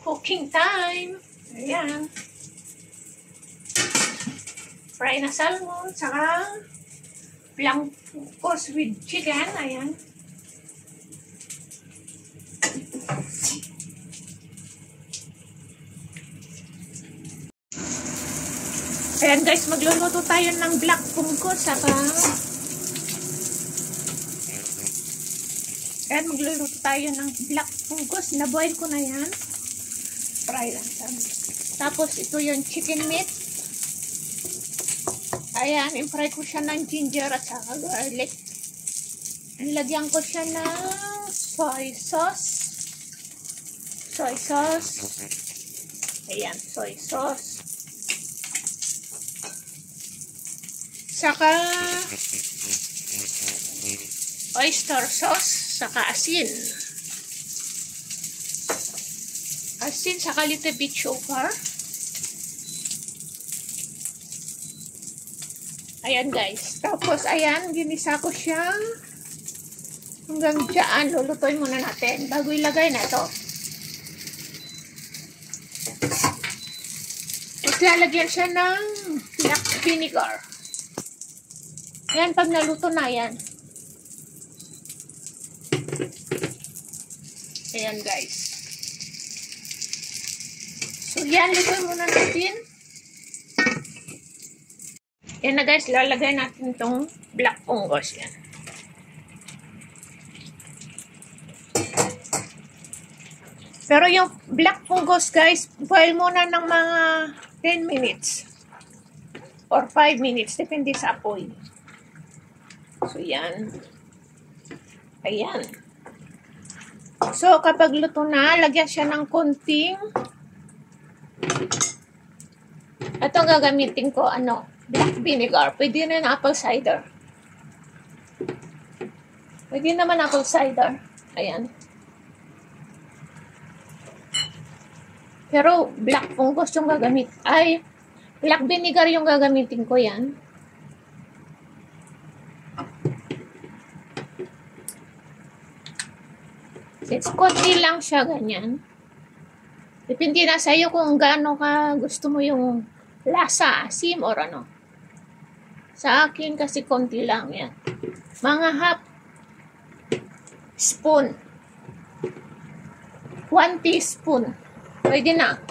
Cooking time. Ayan. Fry na salmon, saka blancos with chicken. Ayan. Ayan guys, magluluto tayo ng black punggos, saka ayan, magluluto tayo ng black punggos. Na-boil ko na yan. Fry lang. Tapos, ito yung chicken meat. Ayan, i-fry ko siya ng ginger at saka garlic. Nilagyan ko siya ng soy sauce. Soy sauce. Ayan, soy sauce. Saka oyster sauce, saka asin. Asin, saka little bit sugar. Ayan guys. Tapos ayan, ginisa ko siyang hanggang dyan. Lulutuin muna natin bago ilagay na ito. Tapos lalagyan siya ng black vinegar. Ayan, pag naluto na yan. Ayan guys. So yan, lutuin muna natin. Yan na guys, lalagay natin itong black punggos. Yan. Pero yung black punggos guys, boil muna ng mga 10 minutes. Or 5 minutes, depende sa apoy. So yan. Ayan. So kapag luto na, lagyan siya ng konting. Ito gagamitin ko, black vinegar. Pwede na yung apple cider. Pwede naman apple cider. Ayan. Pero black punggos yung gagamit. Ay, black vinegar yung gagamitin ko yan. Since konti lang siya, ganyan. Depende na sa iyo kung gaano ka gusto mo yung lasa, asim, or ano. Sa akin kasi konti lang yan. Mga half spoon. 1 teaspoon. Pwede na.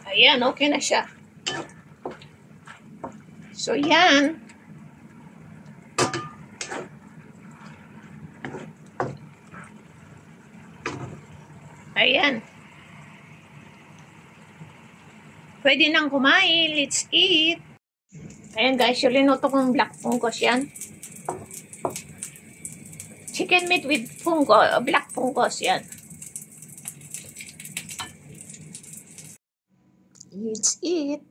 Ayan, okay na siya. So, yan. Ayan. Pwede nang kumain. Let's eat. Ayan guys, yung linuto kong black punggos yan. Chicken meat with black punggos yan. Let's eat.